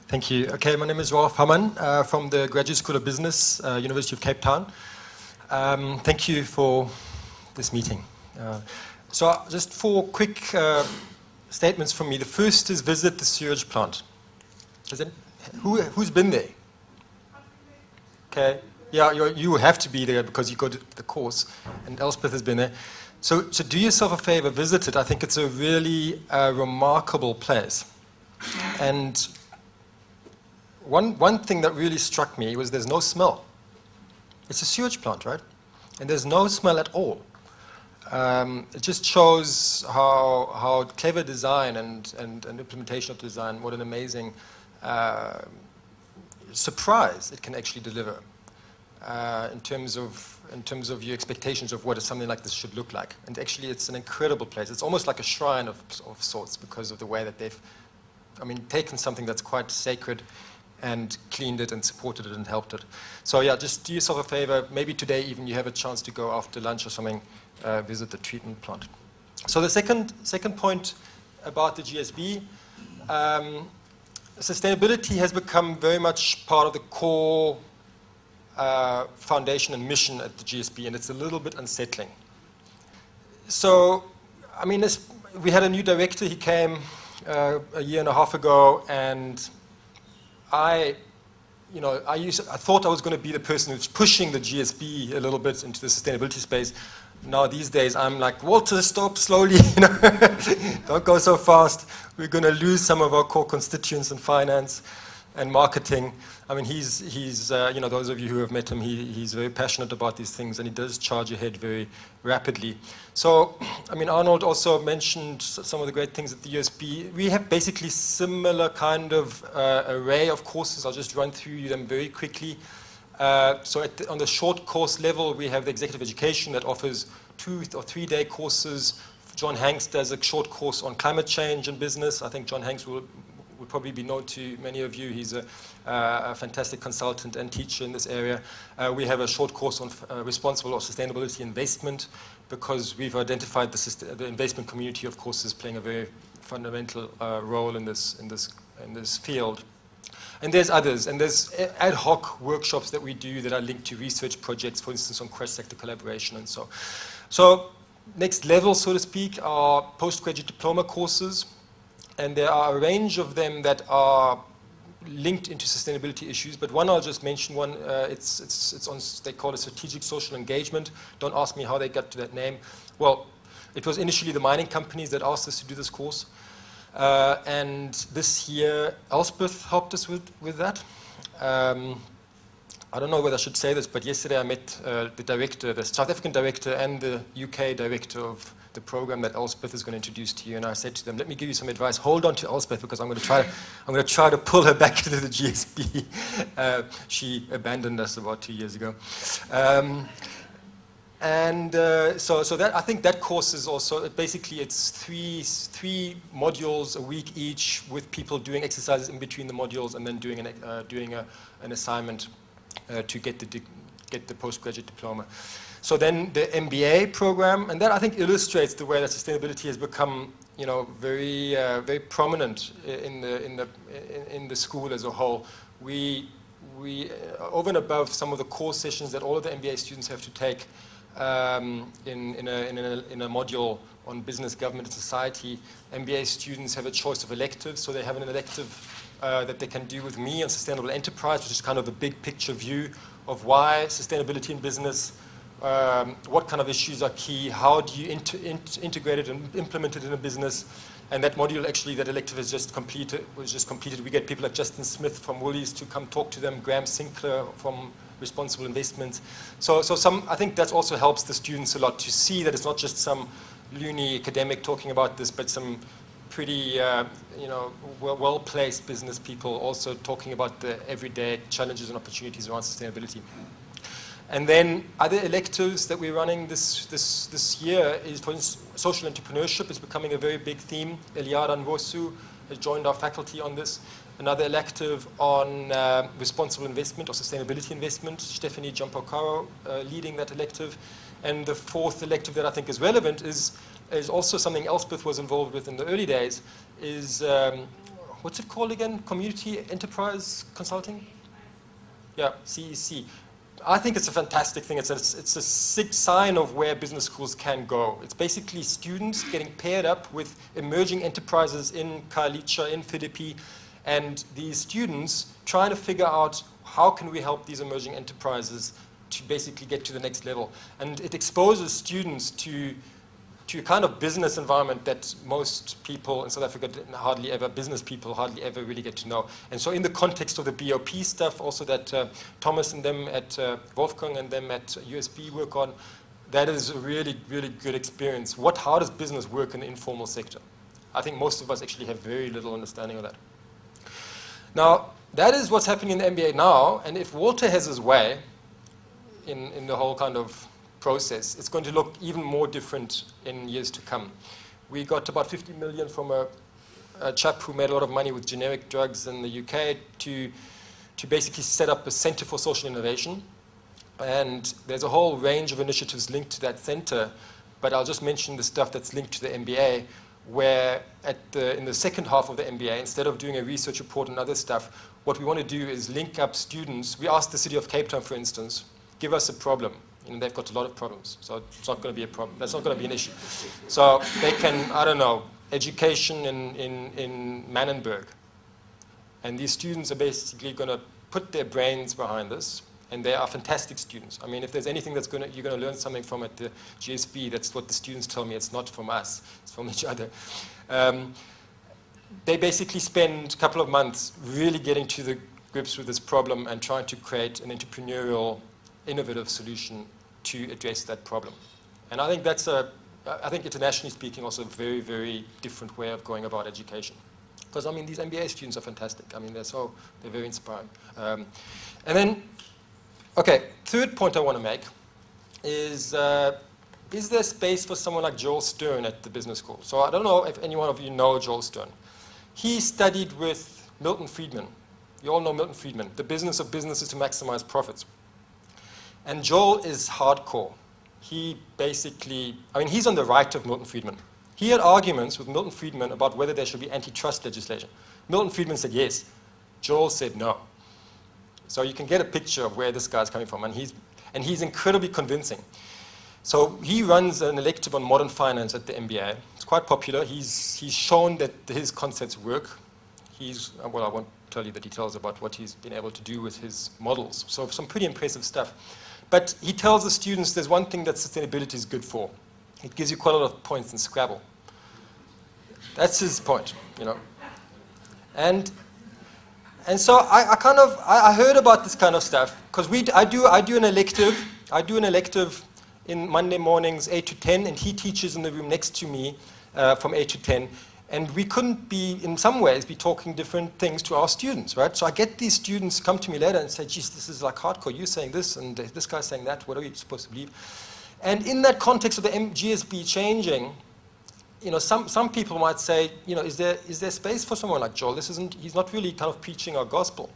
Thank you. Okay, my name is Hamann from the Graduate School of Business, University of Cape Town. Thank you for this meeting. So just 4 quick statements from me. The first is visit the sewage plant. Who's been there? Okay. Yeah, you have to be there because you got the course, and Elspeth has been there. So do yourself a favor, visit it. I think it's a really remarkable place. And one thing that really struck me was there's no smell. It's a sewage plant, right? And there's no smell at all. It just shows how clever design and implementation of design, what an amazing surprise it can actually deliver in terms of your expectations of what something like this should look like. And actually, it's an incredible place. It's almost like a shrine of sorts because of the way that they've, taken something that's quite sacred and cleaned it and supported it and helped it. So yeah, just do yourself a favor. Maybe today even you have a chance to go after lunch or something, visit the treatment plant. So the second point about the GSB, sustainability has become very much part of the core foundation and mission at the GSB, and it's a little bit unsettling. So, we had a new director. He came a year and a half ago, and I thought I was going to be the person who's pushing the GSB a little bit into the sustainability space. Now these days I'm like, Walter, stop slowly, don't go so fast. We're going to lose some of our core constituents in finance and marketing. He's those of you who have met him, he's very passionate about these things, and he does charge ahead very rapidly. So, Arnold also mentioned some of the great things at the USB. We have basically similar kind of array of courses. I'll just run through them very quickly. So on the short course level, we have the executive education that offers 2 or 3 day courses. John Hanks does a short course on climate change and business. I think John Hanks will probably be known to many of you. He's a fantastic consultant and teacher in this area. We have a short course on responsible or sustainability investment, because we've identified the investment community, of course, is playing a very fundamental role in this field. And there's others, and there's ad hoc workshops that we do that are linked to research projects, for instance, on cross-sector collaboration and so. So next level, so to speak, are postgraduate diploma courses. And there are a range of them that are linked into sustainability issues. But one I'll just mention, it's on, they call it strategic social engagement. Don't ask me how they got to that name. Well, it was initially the mining companies that asked us to do this course. And this year, Elspeth helped us with that. I don't know whether I should say this, but yesterday I met the director, the South African director, and the UK director of the program that Elspeth is going to introduce to you. And I said to them, let me give you some advice. Hold on to Elspeth, because I'm going to try to pull her back into the GSB. She abandoned us about 2 years ago. So that, I think that course is also, basically it's three modules a week each, with people doing exercises in between the modules, and then doing an assignment to get the postgraduate diploma. So then the MBA program, and that I think illustrates the way that sustainability has become, very very prominent in the school as a whole. We over and above some of the core sessions that all of the MBA students have to take in a module on business, government, and society, MBA students have a choice of electives. So they have an elective that they can do with me on sustainable enterprise, which is kind of a big picture view of why sustainability in business, what kind of issues are key, how do you integrate it and implement it in a business. And that module, actually, that elective was just completed. We get people like Justin Smith from Woolies to come talk to them, Graham Sinclair from Responsible Investments. So I think that also helps the students a lot to see that it's not just some loony academic talking about this, but some pretty well-placed business people also talking about the everyday challenges and opportunities around sustainability. And then other electives that we're running this year is, for instance, social entrepreneurship is becoming a very big theme. Eliada Nwosu has joined our faculty on this. Another elective on responsible investment or sustainability investment, Stephanie Giampocaro leading that elective. And the fourth elective that I think is relevant is also something Elspeth was involved with in the early days, is what's it called again? Community Enterprise Consulting? Yeah, CEC. I think it's a fantastic thing. It's a sign of where business schools can go. It's basically students getting paired up with emerging enterprises in Khayelitsha, in Philippi, and these students trying to figure out how can we help these emerging enterprises to basically get to the next level. And it exposes students to a kind of business environment that most people in South Africa business people hardly ever really get to know. And so in the context of the BOP stuff, also that Thomas and them at Wolfgang and them at USB work on, that is a really, really good experience. How does business work in the informal sector? I think most of us actually have very little understanding of that. Now, that is what's happening in the MBA now, and if Walter has his way in the whole kind of process, it's going to look even more different in years to come. We got about 50 million from a chap who made a lot of money with generic drugs in the UK to basically set up a center for social innovation. And there's a whole range of initiatives linked to that center, but I'll just mention the stuff that's linked to the MBA, where in the second half of the MBA, instead of doing a research report and other stuff, what we want to do is link up students. We asked the city of Cape Town, for instance, give us a problem. They've got a lot of problems, so it's not going to be a problem. That's not going to be an issue. So they can, I don't know, education in Mannenberg. And these students are basically going to put their brains behind this, and they are fantastic students. I mean, if there's anything you're going to learn something from at the GSB, that's what the students tell me. It's not from us, it's from each other. They basically spend a couple of months really getting to the grips with this problem and trying to create an entrepreneurial, innovative solution to address that problem. And I think I think internationally speaking, also a very, very different way of going about education. Because, I mean, these MBA students are fantastic. I mean, they're very inspiring. And then, okay, third point I want to make is there space for someone like Joel Stern at the business school? So I don't know if any one of you know Joel Stern. He studied with Milton Friedman. You all know Milton Friedman. The business of business is to maximize profits. And Joel is hardcore. He basically, I mean, he's on the right of Milton Friedman. He had arguments with Milton Friedman about whether there should be antitrust legislation. Milton Friedman said yes. Joel said no. So you can get a picture of where this guy's coming from, and he's incredibly convincing. So he runs an elective on modern finance at the MBA. It's quite popular. He's shown that his concepts work. Well, I won't tell you the details about what he's been able to do with his models. So some pretty impressive stuff. But he tells the students there's one thing that sustainability is good for. It gives you quite a lot of points in Scrabble. That's his point, And so I heard about this kind of stuff because I do an elective in Monday mornings 8 to 10, and he teaches in the room next to me from 8 to 10. And we couldn't in some ways, be talking different things to our students, right? So I get these students come to me later and say, geez, this is like hardcore. You're saying this, and this guy's saying that. What are you supposed to believe? And in that context of the GSB changing, some people might say, is there space for someone like Joel? He's not really kind of preaching our gospel.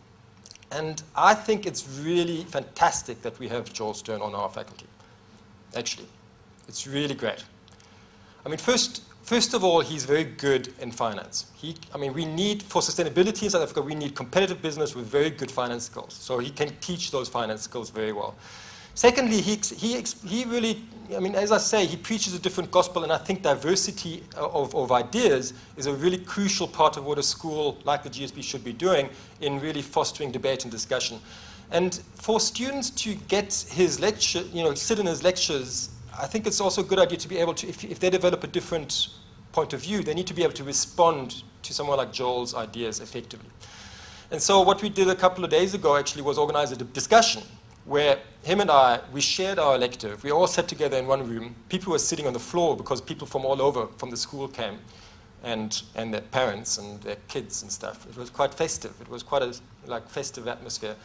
And I think it's really fantastic that we have Joel Stern on our faculty. Actually, it's really great. I mean, First of all, he's very good in finance. We need, for sustainability in South Africa, we need competitive business with very good finance skills. So he can teach those finance skills very well. Secondly, he really, as I say, he preaches a different gospel, and I think diversity of ideas is a really crucial part of what a school like the GSB should be doing in really fostering debate and discussion. And for students to get his lecture, sit in his lectures, I think it's also a good idea to be able to, if they develop a different point of view, they need to be able to respond to someone like Joel's ideas effectively. And so what we did a couple of days ago actually was organize a discussion where him and we shared our elective. We all sat together in one room. People were sitting on the floor because people from all over from the school came, and their parents and their kids and stuff. It was quite festive. It was quite a festive atmosphere.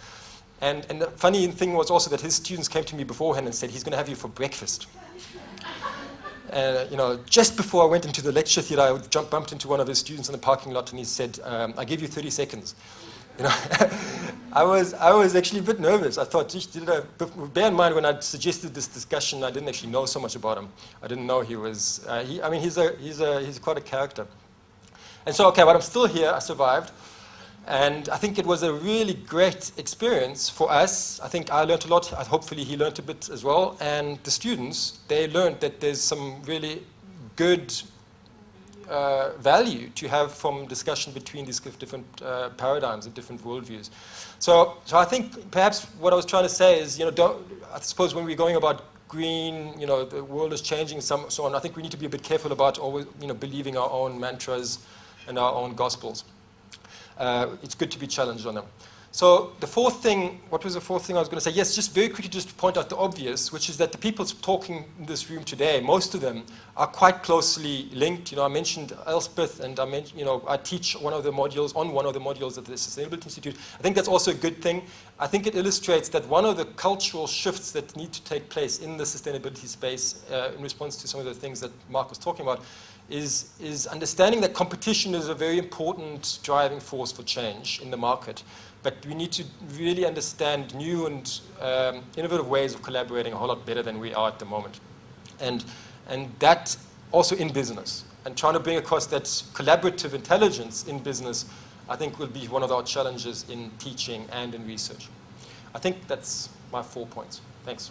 And the funny thing was also that his students came to me beforehand and said, he's going to have you for breakfast. Just before I went into the lecture theatre, I bumped into one of his students in the parking lot, and he said, I give you 30 seconds. I was actually a bit nervous. I thought, geez, bear in mind when I suggested this discussion, I didn't actually know so much about him. I didn't know he was, he's quite a character. And so, okay, but I'm still here, I survived. And I think it was a really great experience for us. I think I learned a lot. Hopefully he learned a bit as well. And the students, they learned that there's some really good value to have from discussion between these different paradigms and different worldviews. So I think perhaps what I was trying to say is, I suppose when we're going about green, the world is changing, so on, I think we need to be a bit careful about always, believing our own mantras and our own gospels. It's good to be challenged on them. So the fourth thing, what was the fourth thing I was going to say? Yes, just very quickly just to point out the obvious, which is that the people talking in this room today, most of them are quite closely linked. I mentioned Elspeth, and I mentioned, I teach one of the modules at the Sustainability Institute. I think that's also a good thing. I think it illustrates that one of the cultural shifts that need to take place in the sustainability space in response to some of the things that Mark was talking about is understanding that competition is a very important driving force for change in the market. But we need to really understand new and innovative ways of collaborating a whole lot better than we are at the moment. And that also in business. And trying to bring across that collaborative intelligence in business, I think will be one of our challenges in teaching and in research. I think that's my 4 points. Thanks.